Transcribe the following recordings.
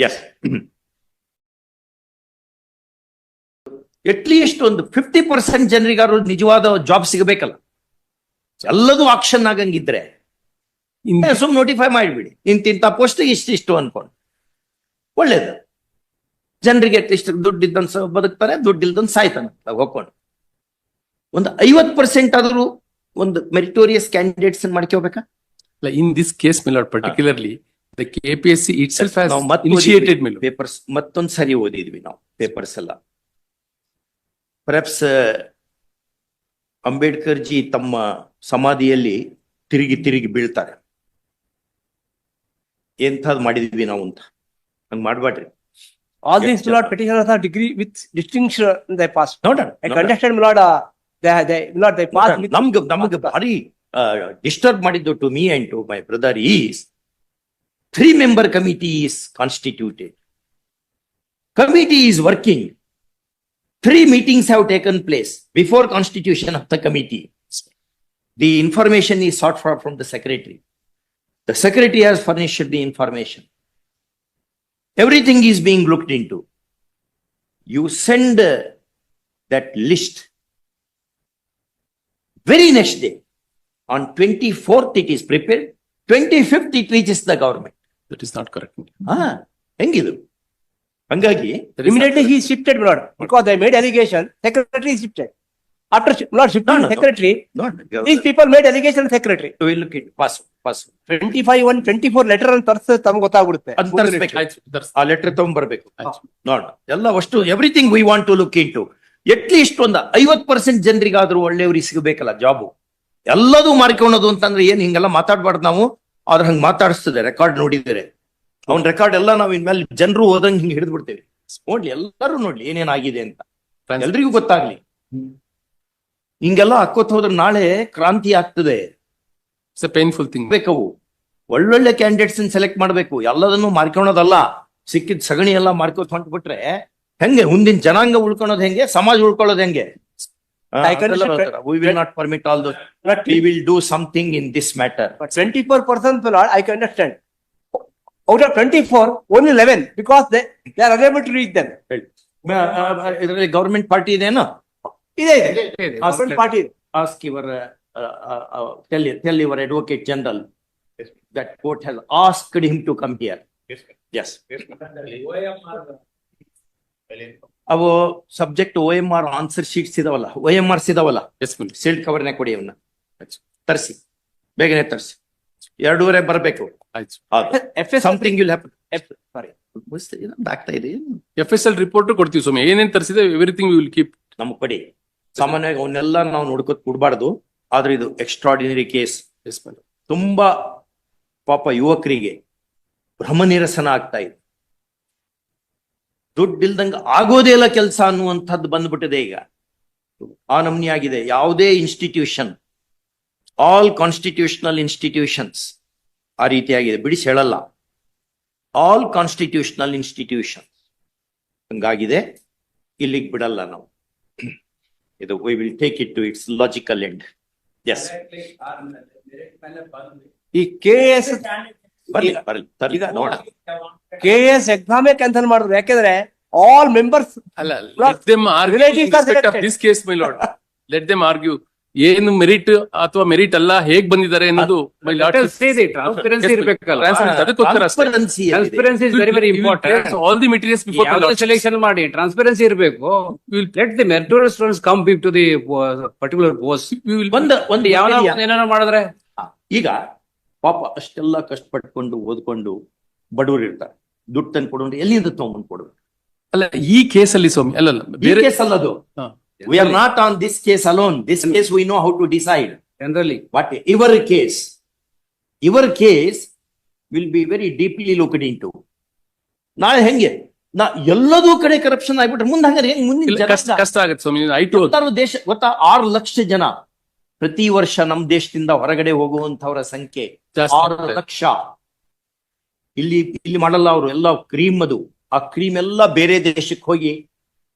S at least ಒಂದು 50% ಜನರಿಗಾರು ನಿಜವಾದ job ಸಿಗಬೇಕಲ್ಲ. ಎಲ್ಲದೂ ಆಕ್ಷನ್ ಆಗಂಗಿದ್ರೆ ಸುಮ್ ನೋಟಿಫೈ ಮಾಡಿಬಿಡಿ, ಇಂತಿಂತ ಪೋಸ್ಟ್ ಇಷ್ಟಿಷ್ಟು ಅನ್ಕೊಂಡು ಒಳ್ಳೇದು. ಜನರಿಗೆ ಅಟ್ಲೀಸ್ಟ್ ದುಡ್ಡು ಇದ್ದಂತ ಬದುಕ್ತಾರೆ, ದುಡ್ಡು ಇಲ್ದಂತ ಸಾಯ್ತಾನೆ ಹೋಗ್ಕೊಂಡು. ಒಂದು 50% ಆದ್ರೂ ಒಂದು ಮೆರಿಟೋರಿಯಸ್ ಕ್ಯಾಂಡಿಡೇಟ್ಸ್ ಮಾಡ್ಕೋಬೇಕಾ? ಇನ್ ದಿಸ್ ಕೇಸ್ ಮೇಲೆ particularly the KPSC itself has initiated papers ಮತ್ತೊಂದು ಸರಿ ಓದಿದ್ವಿ ನಾವು ಪೇಪರ್ಸ್ ಎಲ್ಲ. ಪರ್ಹ್ಯಾಪ್ಸ್ ಅಂಬೇಡ್ಕರ್ ಜಿ ತಮ್ಮ ಸಮಾಧಿಯಲ್ಲಿ ತಿರುಗಿ ತಿರುಗಿ ಬೀಳ್ತಾರೆ. ಎಂಥದ್ದು ಮಾಡಿದ್ವಿ ನಾವು ಅಂತ. ಹಂಗ್ ಮಾಡ್ಬೇಡ್ರಿ. All these my lord petitioners are degree with distinction they passed. ನೋಡೋಣ. I contested my lord, they passed with. ನಮ್ಗೆ ಭಾರಿ ಡಿಸ್ಟರ್ಬ್ ಮಾಡಿದ್ದು to me and to my brother is 3-member committee is constituted. Committee is working. 3 meetings have taken place before constitution of the committee. The information is sought for from the secretary. The secretary has furnished the information. Everything is being looked into. You send that list. Very next day, on 24th it is prepared. 25th it reaches the government. that is not correct. ಹೆಂಗಿದು? ಹಂಗಾಗಿ Immediately he is shifted, my lord, because they made allegation. Secretary is shifted. After my lord shifting secretary, these people made allegation secretary. we look at pass 25 1 24 letter ಅಂತ ತರ್ಸ ತಮ್ಗೆ ಗೊತ್ತಾಗ್ಬಿಡುತ್ತೆ. ಅಂತ ತರಿಸ್ಬೇಕು. ಆ letter ತಗೊಂಡ್ಬರ್ಬೇಕು. ನೋಡ ಎಲ್ಲ ಅಷ್ಟು everything we want to look into. At least ಒಂದು 50% ಜನರಿಗಾದ್ರೂ ಒಳ್ಳೆಯವ್ರಿಗೆ ಸಿಗಬೇಕಲ್ಲ ಜಾಬು. ಎಲ್ಲದೂ ಮಾರ್ಕೊಳ್ಳೋದು ಅಂತಂದ್ರೆ ಏನ್ ಹಿಂಗೆಲ್ಲ ಮಾತಾಡ್ಬಾರ್ದು ನಾವು. ಆದ್ರೆ ಹಂಗ್ ಮಾತಾಡಿಸ್ತದೆ ರೆಕಾರ್ಡ್ ನೋಡಿದರೆ. ಅವ್ನ ರೆಕಾರ್ಡ್ ಎಲ್ಲ ನಾವು ಇನ್ಮೇಲೆ ಜನರು ಹೋದಂಗ್ ಹಿಂಗ್ ಹಿಡಿದು ಬಿಡ್ತೇವೆ. ನೋಡ್ಲಿ ಎಲ್ಲರೂ ನೋಡ್ಲಿ ಏನೇನಾಗಿದೆ ಅಂತ, ಎಲ್ರಿಗೂ ಗೊತ್ತಾಗ್ಲಿ. ಹಿಂಗೆಲ್ಲ ಹಾಕೋತ್ ಹೋದ್ರೆ ನಾಳೆ ಕ್ರಾಂತಿ ಆಗ್ತದೆ. It's a painful thing. ಬೇಕವು ಒಳ್ಳೊಳ್ಳೆ ಕ್ಯಾಂಡಿಡೇಟ್ಸ್ ಸೆಲೆಕ್ಟ್ ಮಾಡ್ಬೇಕು. ಎಲ್ಲದನ್ನು ಮಾರ್ಕೊಳೋದಲ್ಲ. ಸಿಕ್ಕಿದ್ ಸಗಣಿ ಎಲ್ಲ ಮಾರ್ಕೋತ್ ಹೊಂಟ್ಬಿಟ್ರೆ ಹೆಂಗೆ ಮುಂದಿನ ಜನಾಂಗ ಉಳ್ಕೊಳೋದ್ ಹೆಂಗೆ, ಸಮಾಜ ಉಳ್ಕೊಳ್ಳೋದ್ ಹೆಂಗೆ? We will not permit all those. We will do something in this matter. But 24%, my lord, I can understand. Out of 24, only 11 because they are unable to reach them. ಇದರಲ್ಲಿ ಗವರ್ಮೆಂಟ್ ಪಾರ್ಟಿ ಇದೆನೋ? ಇದೆ government party. Ask your tell your advocate general that court has asked him to come here. Yes. ಅವು subject OMR answer sheets ಇದಾವಲ್ಲ, OMRs ಇದಾವಲ್ಲ, Yes, ma'am. Sealed ಕವರ್ನೇ ಕೊಡಿ, ಅವನ್ನ ತರಿಸಿ, ಬೇಗನೆ ತರಿಸಿ. 2:30 ಬರಬೇಕು. FS something will happen. sorry. ಆಗ್ತಾ ಇದೆ. FSL ರಿಪೋರ್ಟ್ ಕೊಡ್ತೀವಿ ಸ್ವಾಮಿ. ಏನೇನ್ ತರಿಸಿದೆ ಎವ್ರಿಥಿಂಗ್ ವಿ ವಿಲ್ ಕೀಪ್. ನಮಗ್ ಕೊಡಿ. ಸಾಮಾನ್ಯವಾಗಿ ಅವನ್ನೆಲ್ಲ ನಾವು ನೋಡ್ಕೊತ್ ಕೊಡ್ಬಾರ್ದು. ಆದ್ರೆ ಇದು ಎಕ್ಸ್ಟ್ರಾರ್ಡಿನರಿ ಕೇಸ್. ತುಂಬಾ ಪಾಪ ಯುವಕರಿಗೆ ಭ್ರಮ ನಿರಸನ ಆಗ್ತಾ ಇದೆ. ದುಡ್ಡಿಲ್ದಂಗ ಆಗೋದೇ ಇಲ್ಲ ಕೆಲಸ ಅನ್ನುವಂಥದ್ದು ಬಂದ್ಬಿಟ್ಟಿದೆ ಈಗ. ಆ ನಮ್ನಿ ಆಗಿದೆ. ಯಾವುದೇ ಇನ್ಸ್ಟಿಟ್ಯೂಷನ್, ಆಲ್ ಕಾನ್ಸ್ಟಿಟ್ಯೂಷನಲ್ ಇನ್ಸ್ಟಿಟ್ಯೂಷನ್ಸ್ ಆ ರೀತಿಯಾಗಿದೆ. ಬಿಡಿಸಿ ಹೇಳಲ್ಲ. ಆಲ್ ಕಾನ್ಸ್ಟಿಟ್ಯೂಷನಲ್ ಇನ್ಸ್ಟಿಟ್ಯೂಷನ್ಸ್ ಹಂಗಾಗಿದೆ. ಇಲ್ಲಿಗೆ ಬಿಡಲ್ಲ ನಾವು. ಇದು we will take it to its logical end. Yes. ಈ KS ಬರ್ಲಿ ನೋಡ. KS ಎಕ್ಸಾಮೇ ಕ್ಯಾನ್ಸಲ್ ಮಾಡಿದ್ರು. ಯಾಕೆಂದ್ರೆ ಆಲ್ ಮೆಂಬರ್ಸ್ ಅಲ್ಲ, let them argue in respect of this case, my lord. Let them argue. ಏನು ಮೆರಿಟ್ ಅಥವಾ ಮೆರಿಟ್ ಅಲ್ಲ, ಹೇಗ್ ಬಂದಿದ್ದಾರೆ ಅನ್ನೋದು my lord. ಟ್ರಾನ್ಸ್ಪರೆನ್ಸಿ ಇರಬೇಕಲ್ಲ. Transparency is very important. All the materials before my lord. Selection ಮಾಡಿ transparency ಇರಬೇಕು. Let the meritorious students come to the particular post. ಒಂದು ಏನಾರ ಮಾಡಿದ್ರೆ ಈಗ ಪಾಪ ಅಷ್ಟೆಲ್ಲ ಕಷ್ಟಪಟ್ಕೊಂಡು ಓದ್ಕೊಂಡು ಬಡವರು ಇರ್ತಾರೆ. ದುಡ್ಡು ತಂದು ಕೊಡೋದು ಎಲ್ಲಿಂದ ತಗೊಂಡ್ ಕೊಡ್ಬೇಕು? ಅಲ್ಲ, ಈ ಕೇಸ್ ಅಲ್ಲಿ ಸ್ವಾಮಿ ಅಲ್ಲಲ್ಲ, ಬೇರೆ case ಅಲ್ಲದು. We are not on this case alone. This case we know how to decide. Generally But your case will be very deeply looked into. ನಾಳೆ ಹೆಂಗೆ ಎಲ್ಲದೂ ಕಡೆ ಕರಪ್ಷನ್ ಆಗ್ಬಿಟ್ರೆ ಮುಂದೆ ಹಂಗಾರೆ ಹೆಂಗ್? ಮುಂದಿನ ಕಷ್ಟ ಆಗುತ್ತೆ ಸ್ವಾಮಿ. ದೇಶ ಗೊತ್ತಾ, 6 ಲಕ್ಷ ಜನ ಪ್ರತಿ ವರ್ಷ ನಮ್ಮ ದೇಶದಿಂದ ಹೊರಗಡೆ ಹೋಗುವಂತವರ ಸಂಖ್ಯೆ 6 ಲಕ್ಷ. ಇಲ್ಲಿ ಮಾಡಲ್ಲ ಅವರು. ಎಲ್ಲ ಕ್ರೀಮ್, ಅದು ಆ ಕ್ರೀಮ್ ಎಲ್ಲ ಬೇರೆ ದೇಶಕ್ಕೆ ಹೋಗಿ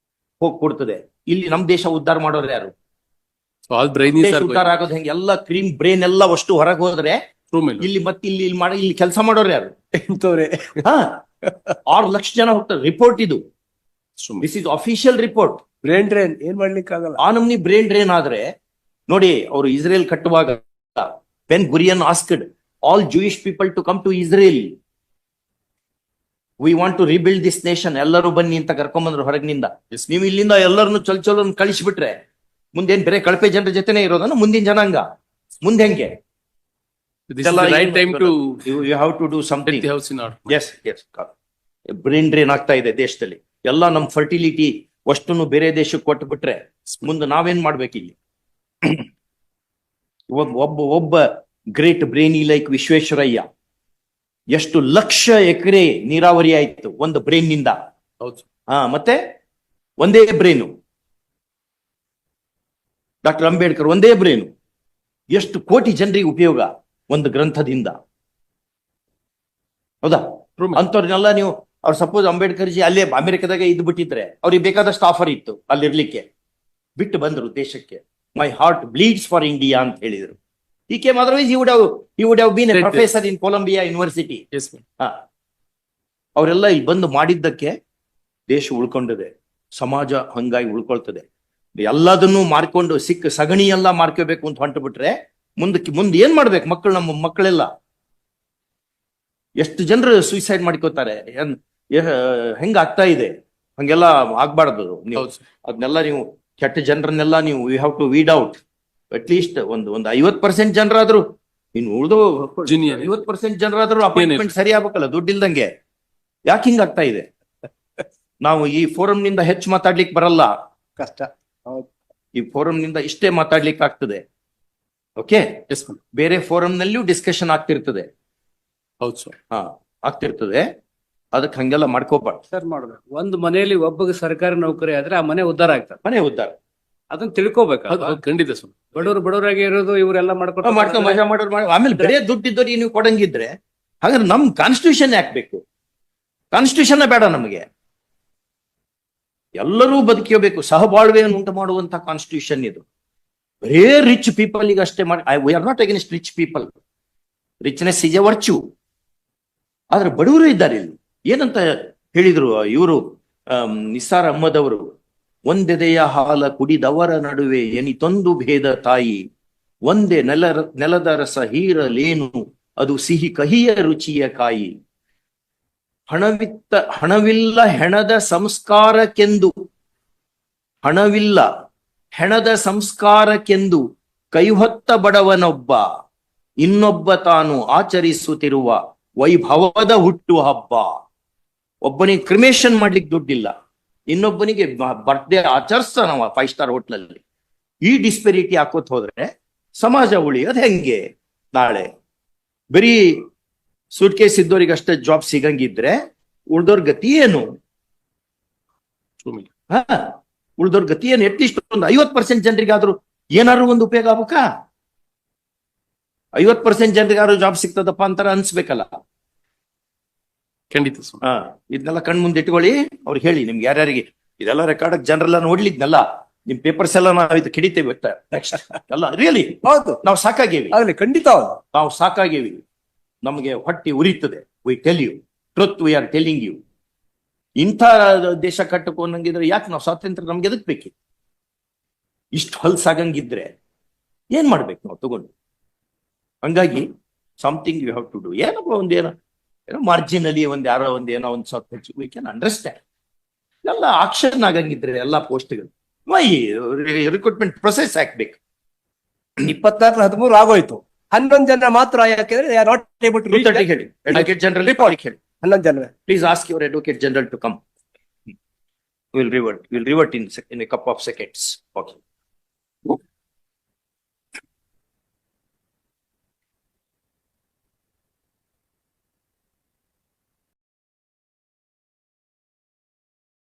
ಕೊಡ್ತದೆ. ಇಲ್ಲಿ ನಮ್ ದೇಶ ಉದ್ಧಾರ ಮಾಡೋರು ಯಾರು? ಉದ್ಧಾರ ಆಗೋದು ಹೆಂಗೆ? ಎಲ್ಲ ಕ್ರೀಮ್ ಬ್ರೇನ್ ಎಲ್ಲ ಅಷ್ಟು ಹೊರಗೆ ಹೋದ್ರೆ ಇಲ್ಲಿ ಮತ್ತೆ ಇಲ್ಲಿ ಕೆಲಸ ಮಾಡೋರು ಯಾರು? 6 ಲಕ್ಷ ಜನ ಹೋಗ್ತಾರೆ. ರಿಪೋರ್ಟ್ ಇದು, ಸುಮ್ನೆ. This is official report. Brain drain ಏನ್ ಮಾಡ್ಲಿಕ್ಕೆ ಆಗಲ್ಲ. ಆ ನಮ್ನಿ ಬ್ರೇನ್ ಡ್ರೈನ್ ಆದ್ರೆ ನೋಡಿ, ಅವರು ಇಸ್ರೇಲ್ ಕಟ್ಟುವಾಗ Ben Gurion asked all Jewish people to come to Israel, we want to rebuild this nation, ಎಲ್ಲರೂ ಬನ್ನಿ ಅಂತ ಕರ್ಕೊಂಡ್ಬಂದ್ರು ಹೊರಗಿನಿಂದ. ನೀವು ಇಲ್ಲಿಂದ ಎಲ್ಲರನ್ನು ಚೊಲ್ ಕಳಿಸ್ಬಿಟ್ರೆ ಮುಂದೇನ್ ಬೇರೆ ಕಳಪೆ ಜನರ ಜೊತೆನೆ ಇರೋದನ್ನ ಮುಂದಿನ ಜನಾಂಗ ಮುಂದೆ ಹೆಂಗೆ? This is the right time to you have to do get something. the house in order. As brain drain ಆಗ್ತಾ ಇದೆ ದೇಶದಲ್ಲಿ. ಎಲ್ಲ ನಮ್ ಫರ್ಟಿಲಿಟಿ ಅಷ್ಟನ್ನು ಬೇರೆ ದೇಶಕ್ಕೆ ಕೊಟ್ಟು ಬಿಟ್ರೆ ಮುಂದೆ ನಾವೇನ್ ಮಾಡ್ಬೇಕಿಲ್ಲಿ? ಒಬ್ಬ ಗ್ರೇಟ್ ಬ್ರೇನಿ ಲೈಕ್ ವಿಶ್ವೇಶ್ವರಯ್ಯ, ಎಷ್ಟು ಲಕ್ಷ ಎಕರೆ ನೀರಾವರಿ ಆಯ್ತು ಒಂದು ಬ್ರೇನ್ ನಿಂದ. ಹೌದು. ಮತ್ತೆ ಒಂದೇ ಬ್ರೇನು. ಡಾಕ್ಟರ್ ಅಂಬೇಡ್ಕರ್ ಒಂದೇ ಬ್ರೇನು, ಎಷ್ಟು ಕೋಟಿ ಜನರಿಗೆ ಉಪಯೋಗ ಒಂದು ಗ್ರಂಥದಿಂದ. ಹೌದಾ? True. ಅಂತವ್ರನ್ನೆಲ್ಲ ನೀವು, ಅವ್ರು ಸಪೋಸ್ ಅಂಬೇಡ್ಕರ್ ಜಿ ಅಲ್ಲೇ ಅಮೆರಿಕದಾಗ ಇದ್ದು ಬಿಟ್ಟಿದ್ರೆ ಅವ್ರಿಗೆ ಬೇಕಾದಷ್ಟು ಆಫರ್ ಇತ್ತು ಅಲ್ಲಿರ್ಲಿಕ್ಕೆ, ಬಿಟ್ಟು ಬಂದ್ರು ದೇಶಕ್ಕೆ. My heart bleeds for India ಅಂತ ಹೇಳಿದ್ರು. ಈ came otherwise he would have been a Right. professor in Columbia University. Yes, ma'am. ಅವರೆಲ್ಲ ಇಲ್ಲಿ ಬಂದು ಮಾಡಿದ್ದಕ್ಕೆ ದೇಶ ಉಳ್ಕೊಂಡಿದೆ, ಸಮಾಜ ಹಂಗಾಗಿ ಉಳ್ಕೊಳ್ತದೆ. ಎಲ್ಲದನ್ನು ಮಾರ್ಕೊಂಡು ಸಿಕ್ಕ ಸಗಣಿ ಎಲ್ಲ ಮಾರ್ಕೋಬೇಕು ಅಂತ ಹೊಂಟು ಬಿಟ್ರೆ ಮುಂದೆ ಏನ್ ಮಾಡ್ಬೇಕು ಮಕ್ಕಳು? ನಮ್ಮ ಮಕ್ಕಳೆಲ್ಲ ಎಷ್ಟು ಜನರು ಸೂಸೈಡ್ ಮಾಡ್ಕೋತಾರೆ, ಹೆಂಗ ಆಗ್ತಾ ಇದೆ? ಹಂಗೆಲ್ಲ ಆಗ್ಬಾರ್ದು. ನೀವು ಹೌದು. ಅದನ್ನೆಲ್ಲ ನೀವು ಕೆಟ್ಟ ಜನರನ್ನೆಲ್ಲ ನೀವು you have to weed out. At least ಒಂದು 50% ಜನರಾದ್ರು, ಇನ್ನು ಉಳಿದು Junior. 50% ಜನರಾದ್ರು ಅಪಾಯಿಂಟ್ಮೆಂಟ್ ಸರಿ ಆಗ್ಬೇಕಲ್ಲ, ದುಡ್ಡಿಲ್ದಂಗೆ. ಯಾಕೆ ಹಿಂಗ ಆಗ್ತಾ ಇದೆ? ನಾವು ಈ ಫೋರಂ ನಿಂದ ಹೆಚ್ಚು ಮಾತಾಡ್ಲಿಕ್ಕೆ ಬರಲ್ಲ, ಕಷ್ಟ. ಹೌದು. ಈ ಫೋರಂ ನಿಂದ ಇಷ್ಟೇ ಮಾತಾಡ್ಲಿಕ್ಕೆ ಆಗ್ತದೆ. Okay, Yes, ma'am. ಬೇರೆ ಫೋರಂ ನಲ್ಲಿಯೂ ಡಿಸ್ಕಷನ್ ಆಗ್ತಿರ್ತದೆ. ಹೌದು ಸರ್. ಆಗ್ತಿರ್ತದೆ. ಅದಕ್ಕೆ ಹಂಗೆಲ್ಲ ಮಾಡ್ಕೋಬಾರ್ದು. ಸರ್ ಮಾಡ್ಬೇಕು. ಒಂದು ಮನೆಯಲ್ಲಿ ಒಬ್ಬಗೆ ಸರ್ಕಾರಿ ನೌಕರಿ ಆದ್ರೆ ಆ ಮನೆ ಉದ್ಧಾರ ಆಗ್ತದೆ. ಮನೆ ಉದ್ದಾರ ಅದನ್ನ ತಿಳ್ಕೊಬೇಕು. ಹೌದು, ಖಂಡಿತ ಸರ್. ಬಡವರಾಗಿ ಇರೋದು ಇವರೆಲ್ಲ ಮಾಡ್ಕೊಂಡು ಮಾಡ್ಕೊಂಡು ಮಜಾ ಮಾಡೋರು ಆಮೇಲೆ ಬೇರೆ ದುಡ್ಡಿದ್ದವ್ರಿಗೆ ನೀವು ಕೊಡಂಗಿದ್ರೆ ಹಾಗಾದ್ರೆ ನಮ್ ಕಾನ್ಸ್ಟಿಟ್ಯೂಷನ್ ಯಾಕಬೇಕು? ಕಾನ್ಸ್ಟಿಟ್ಯೂಷನ್ ಬೇಡ ನಮಗೆ. ಎಲ್ಲರೂ ಬದುಕಬೇಕು, ಸಹಬಾಳ್ವೆಯನ್ನು ಉಂಟು ಮಾಡುವಂತ ಕಾನ್ಸ್ಟಿಟ್ಯೂಷನ್ ಇದು. ಬರೇ ರಿಚ್ ಪೀಪಲ್ ಈಗ ಅಷ್ಟೇ ಮಾಡಿ. We are not against rich people, richness is A virtue. ಆದ್ರೆ ಬಡವರು ಇದ್ದಾರೆ ಇಲ್ಲಿ. ಏನಂತ ಹೇಳಿದ್ರು ಇವರು ನಿಸಾರ್ ಅಹ್ಮದ್ ಅವರು, ಒಂದೆದೆಯ ಹಾಲ ಕುಡಿದವರ ನಡುವೆ ಎನಿತೊಂದು ಭೇದ ತಾಯಿ, ಒಂದೇ ನೆಲದ ರಸ ಹೀರಲೇನು ಅದು ಸಿಹಿ ಕಹಿಯ ರುಚಿಯ ಕಾಯಿ. ಹಣವಿಲ್ಲ ಹೆಣದ ಸಂಸ್ಕಾರಕ್ಕೆಂದು, ಹಣವಿಲ್ಲ ಹೆಣದ ಸಂಸ್ಕಾರಕ್ಕೆಂದು ಕೈಹೊತ್ತ ಬಡವನೊಬ್ಬ, ಇನ್ನೊಬ್ಬ ತಾನು ಆಚರಿಸುತ್ತಿರುವ ವೈಭವದ ಹುಟ್ಟು ಹಬ್ಬ. ಒಬ್ಬನಿಗೆ ಕ್ರಿಮೇಷನ್ ಮಾಡ್ಲಿಕ್ಕೆ ದುಡ್ಡಿಲ್ಲ, ಇನ್ನೊಬ್ಬನಿಗೆ ಬರ್ತ್ಡೇ ಆಚರಿಸ್ತಾನವ 5 ಸ್ಟಾರ್ ಹೋಟ್ಲಲ್ಲಿ. ಈ ಡಿಸ್ಪೆರಿಟಿ ಹಾಕೋತ್ ಹೋದ್ರೆ ಸಮಾಜ ಉಳಿಯೋದು ಹೆಂಗೆ? ನಾಳೆ ಬರೀ ಸೂಟ್ ಕೇಸ್ ಇದ್ದವ್ರಿಗೆ ಅಷ್ಟೇ ಜಾಬ್ ಸಿಗಂಗಿದ್ರೆ ಉಳ್ದವ್ರ ಗತಿ ಏನು? ಉಳ್ದವ್ರ ಗತಿ ಏನು? ಅಟ್ಲೀಸ್ಟ್ ಒಂದು 50% ಜನರಿಗಾದ್ರೂ ಏನಾದ್ರು ಒಂದು ಉಪಯೋಗ ಆಗ್ಬೇಕಾ? 50% ಜನರಿಗಾದ್ರೂ ಜಾಬ್ ಸಿಗ್ತದಪ್ಪ ಅಂತಾರ ಅನ್ಸ್ಬೇಕಲ್ಲ. ಖಂಡಿತ ಸರ್. ಇದನ್ನೆಲ್ಲ ಕಣ್ ಮುಂದೆ ಇಟ್ಕೊಳ್ಳಿ. ಅವ್ರಿಗೆ ಹೇಳಿ, ನಿಮ್ಗೆ ಯಾರ್ಯಾರಿಗೆ ಇದೆಲ್ಲ ರೆಕಾರ್ಡ್ ಜನರೆಲ್ಲ ನೋಡ್ಲಿದ್ನಲ್ಲ, ನಿಮ್ ಪೇಪರ್ಸ್ ಎಲ್ಲ ನಾವು ಇದು ಕಿಡಿತೇವೆ ಎಲ್ಲ. ರಿಯಲಿ ಹೌದು, ನಾವು ಸಾಕಾಗೇವಿ, ಆಗ್ಲಿ ಖಂಡಿತ ಹೌದು. ನಾವು ಸಾಕಾಗೇವಿ. ನಮಗೆ ಹೊಟ್ಟೆ ಉರಿತದೆ. We tell you truth, we are telling you. ಇಂಥ ದೇಶ ಕಟ್ಟಕೊಂಡಂಗಿದ್ರೆ ಯಾಕೆ ನಾವು ಸ್ವಾತಂತ್ರ್ಯ ನಮ್ಗೆ ಎದಕ್ ಬೇಕಿ? ಇಷ್ಟು ಹೊಲ್ಸಾಗಂಗಿದ್ರೆ ಏನ್ ಮಾಡ್ಬೇಕು ನಾವು ತಗೊಂಡು? ಹಂಗಾಗಿ something you have to do. ಏನಪ್ಪ ಒಂದೇನೋ ಮಾರ್ಜಿನಲಿ ಯಾರೋ ಏನೋ ಒಂದು ಸ್ವಲ್ಪ ಹೆಚ್ಚು ವಿ ಕ್ಯಾನ್ ಅಂಡರ್ಸ್ಟ್ಯಾಂಡ್. ಎಲ್ಲ ಆಕ್ಷನ್ ಆಗಂಗಿದ್ರೆ ಎಲ್ಲ ಪೋಸ್ಟ್ಗಳು ರಿಕ್ರೂಟ್ಮೆಂಟ್ ಪ್ರೊಸೆಸ್ ಹಾಕ್ಬೇಕು. 24-13 ಆಗೋಯ್ತು. 11 ಜನ ಮಾತ್ರ. ಯಾಕೆಂದ್ರೆ they are not able to reach that. ಹೇಳಿ, ಅಡ್ವೊಕೇಟ್ ಜನರಲ್ ರಿಪೋರ್ಟ್ ಹೇಳಿ. 11 ಜನ. Please ask your advocate general to come. We'll revert in a couple of seconds. Okay.